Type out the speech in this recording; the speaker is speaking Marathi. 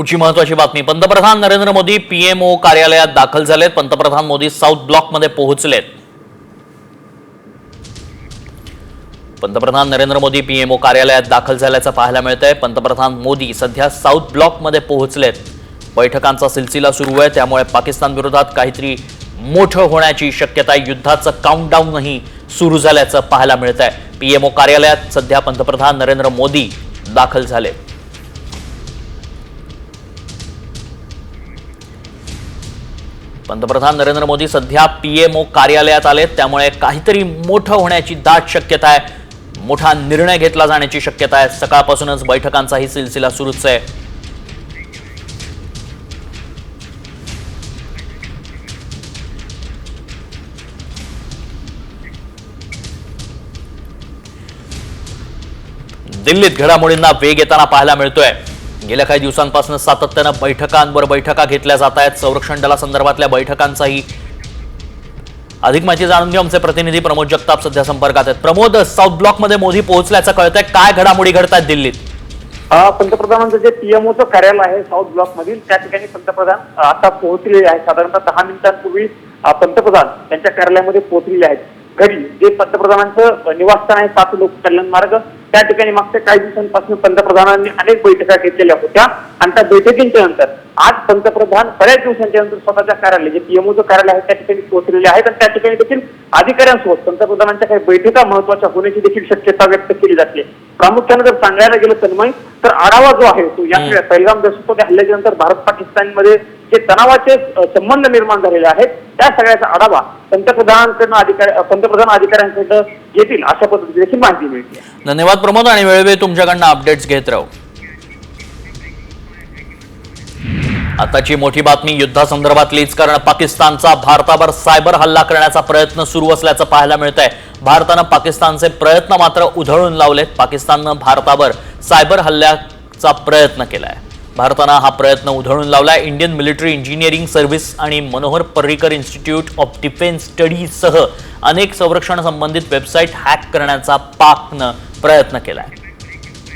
पुढची महत्त्वाची बातमी. पंतप्रधान नरेंद्र मोदी पीएमओ कार्यालयात दाखल झालेत. पंतप्रधान मोदी साऊथ ब्लॉकमध्ये पोहोचलेत. पंतप्रधान नरेंद्र मोदी पीएमओ कार्यालयात दाखल झाल्याचं पाहायला मिळतंय. पंतप्रधान मोदी सध्या साऊथ ब्लॉकमध्ये पोहोचलेत. बैठकांचा सिलसिला सुरू आहे, त्यामुळे पाकिस्तान विरोधात काहीतरी मोठं होण्याची शक्यता आहे. युद्धाचं काउंटडाऊनही सुरू झाल्याचं पाहायला मिळतंय. पीएमओ कार्यालयात सध्या पंतप्रधान नरेंद्र मोदी दाखल झाले. पंतप्रधान नरेंद्र मोदी सध्या पीएमओ कार्यालयात आलेत, त्यामुळे काहीतरी मोठं होण्याची दाट शक्यता आहे. मोठा निर्णय घेतला जाण्याची शक्यता आहे. सकाळपासूनच बैठकांचाही सिलसिला सुरूच आहे. दिल्लीत घडामोडींना वेग येताना पाहायला मिळतोय. गेल्या काही दिवसांपासून सातत्यानं बैठकांवर बैठका घेतल्या जात आहेत. संरक्षण दलासंदर्भातल्या बैठकांचाही अधिक माहिती जाणून घेऊ. आमचे प्रतिनिधी प्रमोद जगताप सध्या संपर्कात आहेत. प्रमोद, साऊथ ब्लॉकमध्ये मोदी पोहोचल्याचं कळतंय. काय घडामोडी घडतात दिल्लीत? पंतप्रधानांचं जे पीएमओचं कार्यालय आहे साऊथ ब्लॉक मधील, त्या ठिकाणी पंतप्रधान आता पोहोचलेले आहेत. साधारणतः 10 मिनिटांपूर्वी पंतप्रधान त्यांच्या कार्यालयामध्ये पोहोचलेले आहेत. घरी जे पंतप्रधानांचं निवासस्थान आहे 7 लोक कल्याण मार्ग, त्या ठिकाणी मागच्या काही दिवसांपासून पंतप्रधानांनी अनेक बैठका घेतलेल्या होत्या आणि त्या बैठकींच्या नंतर आज पंतप्रधान बऱ्याच दिवसांच्या नंतर स्वतःच्या कार्यालय जे पीएमओचं कार्यालय आहे त्या ठिकाणी पोहोचलेले आहेत आणि त्या ठिकाणी देखील अधिकाऱ्यांसोबत पंतप्रधानांच्या काही बैठका महत्वाच्या होण्याची देखील शक्यता व्यक्त केली जाते. प्रामुख्याने जर सांगायला गेलं तन्मय, तर आढावा जो आहे तो या पहिलगाम दहशतवादी हल्ल्याच्या नंतर भारत पाकिस्तानमध्ये जे तणावाचे संबंध निर्माण झालेले आहेत त्या सगळ्याचा आढावा पंतप्रधान अधिकाऱ्यांकडे घेतील अशा पद्धतीची देखील माहिती मिळते. धन्यवाद प्रमोद, आणि वेळोवेळी तुमच्याकडनं अपडेट्स घेत राहू. आताची मोठी बातमी युद्धासंदर्भातलीच, कारण पाकिस्तानचा भारतावर सायबर हल्ला करण्याचा प्रयत्न सुरू असल्याचं पाहायला मिळतंय. भारतानं पाकिस्तानचे प्रयत्न मात्र उधळून लावलेत. पाकिस्ताननं भारतावर सायबर हल्ल्याचा प्रयत्न केलाय. भारतानं हा प्रयत्न उधळून लावलाय. इंडियन मिलिटरी इंजिनिअरिंग सर्व्हिस आणि Manohar Parrikar institute of defence स्टडीजसह अनेक संरक्षण संबंधित वेबसाईट हॅक करण्याचा पाकनं प्रयत्न केलाय.